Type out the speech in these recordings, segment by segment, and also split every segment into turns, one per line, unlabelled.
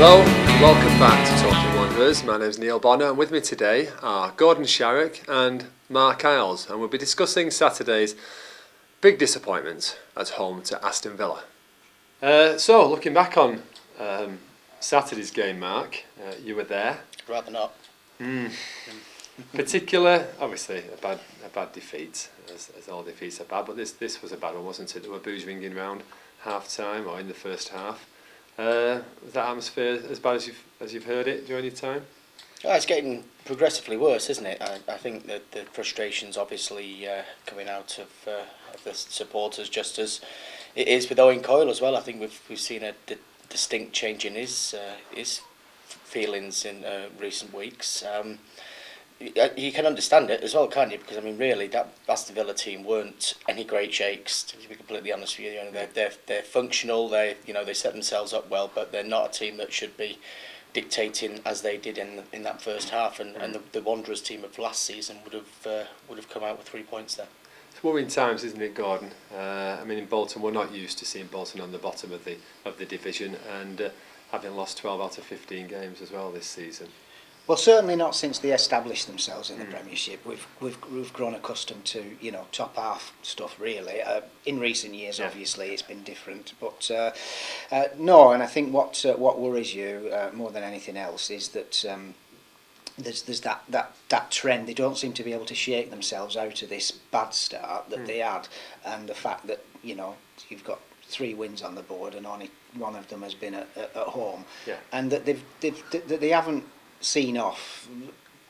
Hello and welcome back to Talking Wanderers. My name is Neil Bonner and with me today are Gordon Sharrock and Mark Isles, and we'll be discussing Saturday's big disappointment at home to Aston Villa. So looking back on Saturday's game, Mark, you were there.
Rather not.
Particular, obviously a bad defeat, as all defeats are bad, but this was a bad one, wasn't it? There were boos ringing round half time or in the first half. Was that atmosphere as bad as you've heard it during your time?
Oh, it's getting progressively worse, isn't it? I think that the frustration's obviously coming out of the supporters, just as it is with Owen Coyle as well. I think we've seen a distinct change in his feelings in recent weeks. You can understand it as well, can't you? Because I mean, really, that Aston Villa team weren't any great shakes. To be completely honest with you, they're functional. They set themselves up well, but they're not a team that should be dictating as they did in that first half. And the Wanderers team of last season would have come out with 3 points there.
It's worrying times, isn't it, Gordon? I mean, in Bolton, we're not used to seeing Bolton on the bottom of the division, and having lost 12 out of 15 games as well this season.
Well, certainly not since they established themselves in the Premiership. We've grown accustomed to top half stuff really. In recent years, obviously, it's been different. But no, and I think what worries you more than anything else is that there's that trend. They don't seem to be able to shake themselves out of this bad start that they had, and the fact that you've got 3 wins on the board and only one of them has been at home, and that they haven't seen off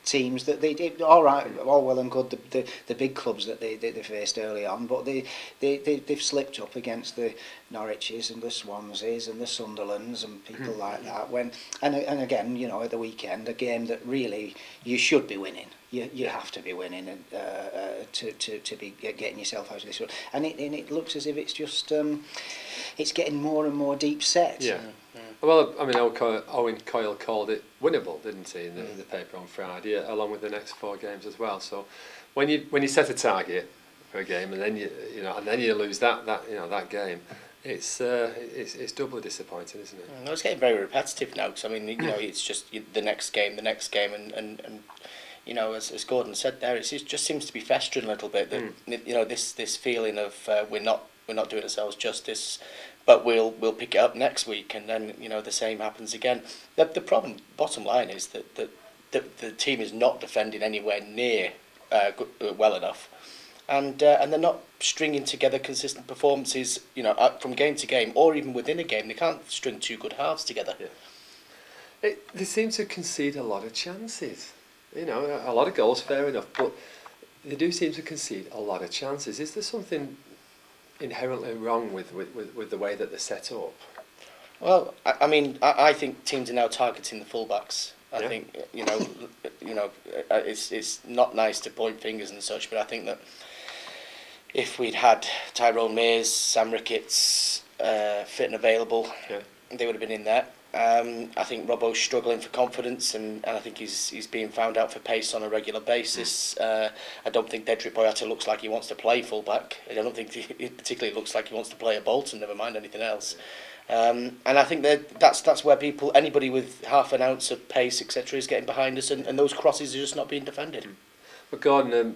teams that they did all well and good, the big clubs that they faced early on, but they've slipped up against the Norwiches and the Swanseas and the Sunderlands and people like that, and again at the weekend, a game that really you should be winning. You have to be winning and to be getting yourself out of this one. And it looks as if it's just it's getting more and more deep set.
Yeah. Well, I mean, Owen Coyle called it winnable, didn't he, in the paper on Friday, along with the next 4 games as well. So when you set a target for a game and then you lose that game, it's doubly disappointing, isn't it?
It's getting very repetitive now. Because I mean, it's just the next game, and as Gordon said there, it just seems to be festering a little bit. That this feeling of we're not doing ourselves justice, but we'll pick it up next week, and then the same happens again. The problem, bottom line, is that the team is not defending anywhere near well enough, and they're not stringing together consistent performances. From game to game, or even within a game, they can't string 2 good halves together.
Yeah. They seem to concede a lot of chances. A lot of goals, fair enough, but they do seem to concede a lot of chances. Is there something inherently wrong with the way that they're set up?
Well, I mean, I think teams are now targeting the fullbacks. I think it's not nice to point fingers and such, but I think that if we'd had Tyrone Mears, Sam Ricketts fit and available, they would have been in there. I think Robbo's struggling for confidence, and I think he's being found out for pace on a regular basis. I don't think Dedrick Boyata looks like he wants to play fullback. I don't think he particularly looks like he wants to play at Bolton, never mind anything else. And I think that's where anybody with half an ounce of pace, etc., is getting behind us, and those crosses are just not being defended.
But Gordon,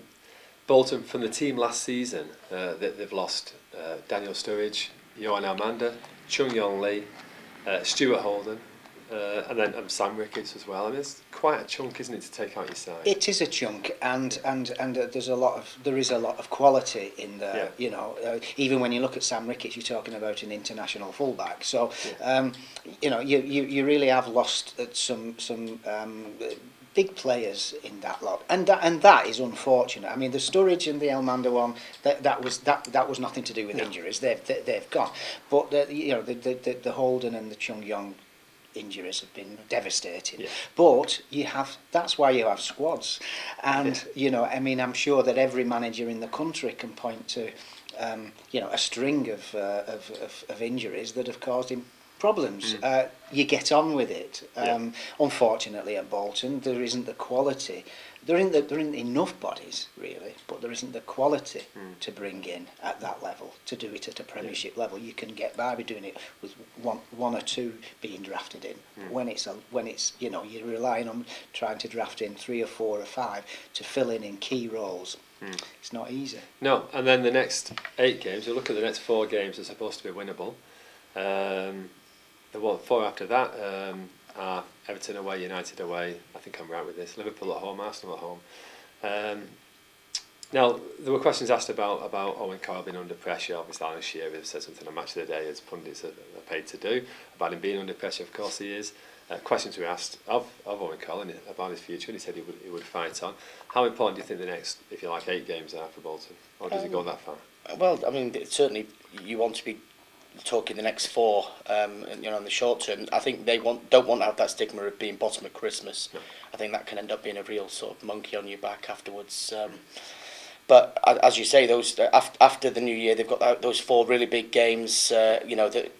Bolton, from the team last season, they've lost Daniel Sturridge, Johan Armanda, Chung Yong Lee, Stuart Holden, and then Sam Ricketts as well. I mean, it's quite a chunk, isn't it, to take out your side?
It is a chunk, and there is a lot of quality in there.
Yeah.
Even when you look at Sam Ricketts, you're talking about an international fullback. So, you really have lost some big players in that lot, and that is unfortunate. I mean, the Sturridge and the Elmander one, that was nothing to do with injuries. They've gone, but the Holden and the Chung Yong injuries have been devastating. Yeah. But that's why you have squads, and I mean, I'm sure that every manager in the country can point to a string of injuries that have caused him problems. You get on with it. Unfortunately, at Bolton, there isn't the quality there isn't enough bodies really, but there isn't the quality to bring in at that level to do it at a Premiership level. You can get by doing it with one or two being drafted in. But when it's you know, you're relying on trying to draft in 3 or 4 or 5 to fill in key roles. It's not easy.
No, and then the next 8 games, you look at the next 4 games are supposed to be winnable. The 4 after that are Everton away, United away. I think I'm right with this. Liverpool at home, Arsenal at home. Now, there were questions asked about Owen Coyle being under pressure. Obviously, Alan Shearer said something on Match of the Day, as pundits are paid to do, about him being under pressure. Of course he is. Questions were asked of Owen Coyle and about his future, and he said he would fight on. How important do you think the next, if you like, 8 games are for Bolton? Or does it go that far?
Well, I mean, certainly you want to be talking the next 4, you know, in the short term. I think they don't want to have that stigma of being bottom of Christmas. No. I think that can end up being a real sort of monkey on your back afterwards. But as you say, those after the new year, they've got those 4 really big games. You know, that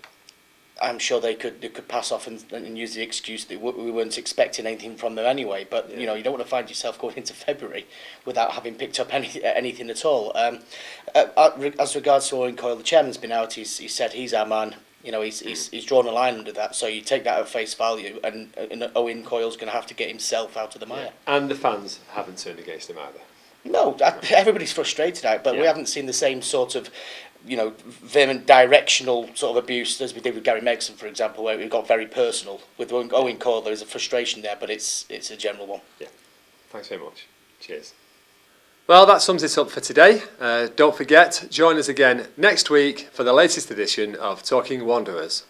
I'm sure they could pass off and use the excuse that we weren't expecting anything from them anyway. But you know, you don't want to find yourself going into February without having picked up anything at all. As regards to Owen Coyle, the chairman's been out. He said he's our man. You know, he's drawn a line under that. So you take that at face value, and Owen Coyle's going to have to get himself out of the mire.
And the fans haven't turned against him either.
No, everybody's frustrated out, but we haven't seen the same sort of, you know, vehement directional sort of abuse as we did with Gary Megson, for example, where it got very personal. With Owen Coyle, there is a frustration there, but it's a general one.
Yeah, thanks very much. Cheers. Well, that sums it up for today. Don't forget, join us again next week for the latest edition of Talking Wanderers.